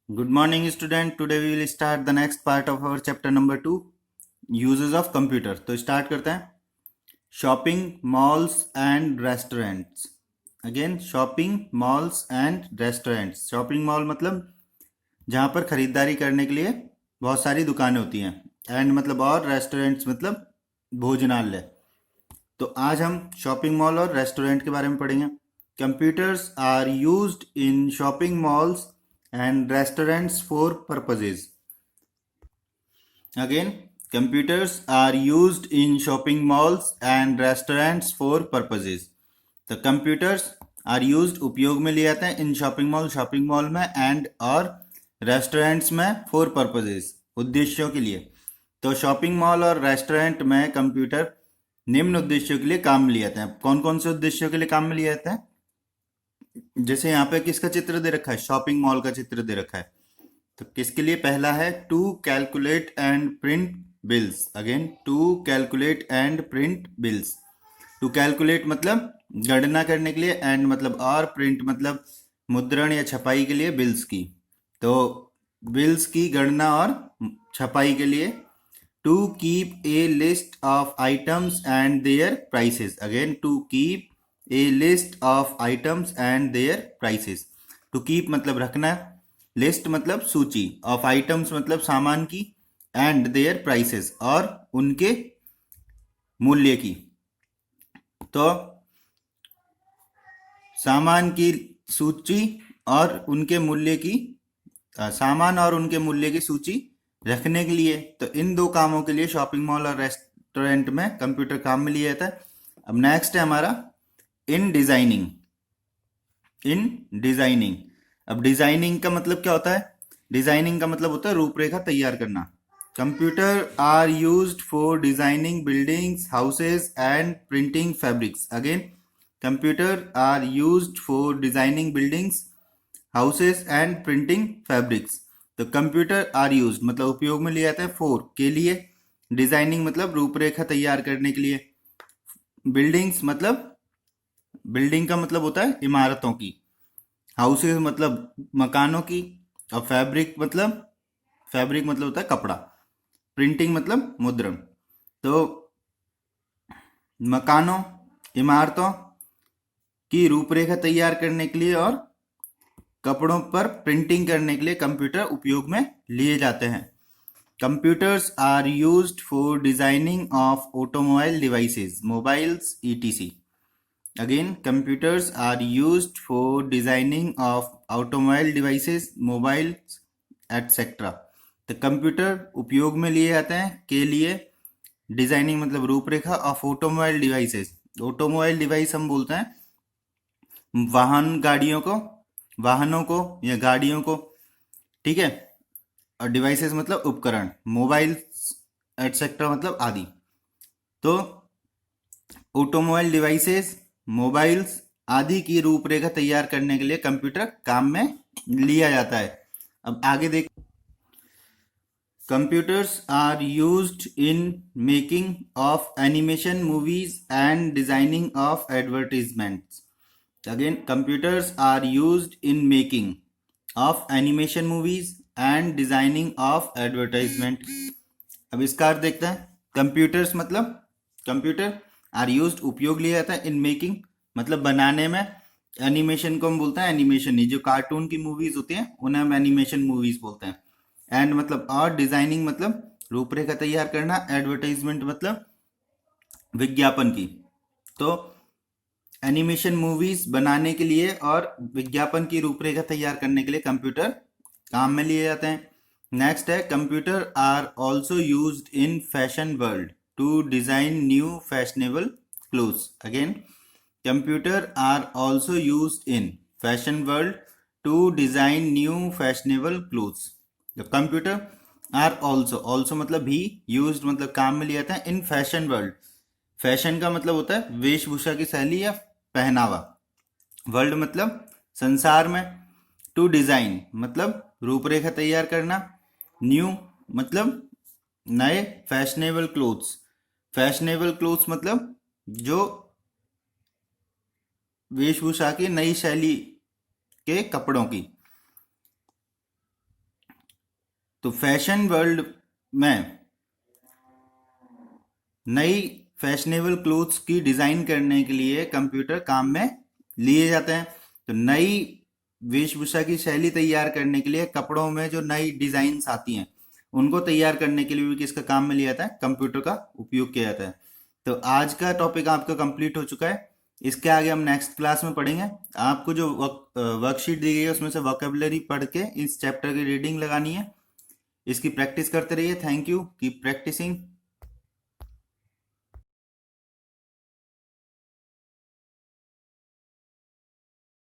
Good morning, student. Today we will start the next part of our chapter number 2, uses of computer. तो start करते हैं. Shopping malls and restaurants. Again, shopping malls and restaurants. Shopping mall मतलब जहाँ पर खरीदारी करने के लिए बहुत सारी दुकानें होती हैं. एंड मतलब और रेस्टोरेंट्स मतलब भोजनालय. तो आज हम शॉपिंग मॉल और रेस्टोरेंट के बारे में पढ़ेंगे. Computers are used in shopping malls and restaurants for purposes. Again, computers are used in shopping malls and restaurants for purposes. The computers are used उपयोग में लिए जाते हैं इन शॉपिंग मॉल में एंड और रेस्टोरेंट्स में फॉर पर्पजेज उद्देश्यों के लिए. तो शॉपिंग मॉल और रेस्टोरेंट में कंप्यूटर निम्न उद्देश्यों के लिए काम में लिए जाते हैं. कौन कौन से उद्देश्यों के लिए काम में लिए जाते हैं? जैसे यहाँ पे किसका चित्र दे रखा है? शॉपिंग मॉल का चित्र दे रखा है. तो किसके लिए? पहला है to calculate and print bills. Again, to calculate and print bills. To calculate मतलब गणना करने के लिए, एंड मतलब और, प्रिंट मतलब मुद्रण या छपाई के लिए बिल्स की. तो बिल्स की गणना और छपाई के लिए. To keep a list of items and their prices. Again, to keep a list of items and their prices. To keep मतलब रखना, लिस्ट मतलब सूची, ऑफ आइटम्स मतलब सामान की, एंड देयर प्राइसेस और उनके मूल्य की. तो सामान की सूची और उनके मूल्य की, सामान और उनके मूल्य की सूची रखने के लिए. तो इन दो कामों के लिए शॉपिंग मॉल और रेस्टोरेंट में कंप्यूटर काम में लिया जाता है. अब नेक्स्ट है हमारा इन डिजाइनिंग. In designing. अब डिजाइनिंग का मतलब क्या होता है? डिजाइनिंग का मतलब होता है रूपरेखा तैयार करना. Computer are used for designing buildings, houses and printing fabrics. Again, computer are used for designing buildings, houses and printing fabrics. तो कंप्यूटर आर यूज्ड मतलब उपयोग में लिया जाता है फॉर के लिए, डिजाइनिंग मतलब रूपरेखा तैयार करने के लिए, बिल्डिंग्स मतलब बिल्डिंग का मतलब होता है इमारतों की, हाउसेज मतलब मकानों की, और फैब्रिक मतलब होता है कपड़ा, प्रिंटिंग मतलब मुद्रण. तो मकानों, इमारतों की रूपरेखा तैयार करने के लिए और कपड़ों पर प्रिंटिंग करने के लिए कंप्यूटर उपयोग में लिए जाते हैं. Computers are used for designing of automobile devices, mobiles, etc. Again, computers are used for designing of automobile devices, mobiles, etc. तो कंप्यूटर उपयोग में लिए जाते हैं के लिए, डिजाइनिंग मतलब रूपरेखा of automobile devices. Automobile device हम बोलते हैं वाहनों को या गाड़ियों को, ठीक है. और डिवाइसेस मतलब उपकरण, मोबाइल्स एटसेट्रा मतलब आदि. तो ऑटोमोबाइल डिवाइसेस, मोबाइल्स आदि की रूपरेखा तैयार करने के लिए कंप्यूटर काम में लिया जाता है. अब आगे देख. Computers are used in making of animation movies and designing of advertisements. Again, computers are used in making of animation movies and designing of advertisement. अब इसका अर्थ देखते हैं. कंप्यूटर्स मतलब कंप्यूटर आर यूज्ड उपयोग लिया जाता है इन मेकिंग मतलब बनाने में, एनिमेशन को हम बोलते हैं एनिमेशन, ये जो कार्टून की मूवीज होती हैं उन्हें हम एनिमेशन मूवीज बोलते हैं. एंड मतलब और, डिजाइनिंग मतलब रूपरेखा तैयार करना, एडवर्टाइजमेंट मतलब विज्ञापन की. तो एनिमेशन मूवीज बनाने के लिए और विज्ञापन की रूपरेखा तैयार करने के लिए कंप्यूटर काम में लिए जाते हैं. नेक्स्ट है computer are also used in fashion world to design new fashionable clothes. Again, computer are also used in fashion world to design new fashionable clothes. The computer are also मतलब भी, used मतलब काम में लिया जाता है, in fashion world. Fashion का मतलब होता है वेशभूषा की शैली या पहनावा, वर्ल्ड मतलब संसार में, टू डिजाइन मतलब रूपरेखा तैयार करना, न्यू मतलब नए, फैशनेबल क्लोथ्स मतलब जो वेशभूषा की नई शैली के कपड़ों की. तो फैशन वर्ल्ड में नई फैशनेबल क्लोथ्स की डिजाइन करने के लिए कंप्यूटर काम में लिए जाते हैं। तो नई वेशभूषा की शैली तैयार करने के लिए कपड़ों में जो नई डिजाइन्स आती हैं उनको तैयार करने के लिए भी किसका काम में लिया जाता है, कंप्यूटर का उपयोग किया जाता है। तो आज का टॉपिक आपका कंप्लीट हो चुका है। इसके आगे हम नेक्स्ट क्लास में पढ़ेंगे। आपको जो वर्कशीट दी गई है उसमें से वोकेबलरी पढ़ के इस चैप्टर की रीडिंग लगानी है। इसकी प्रैक्टिस करते रहिए। Thank you, keep practising.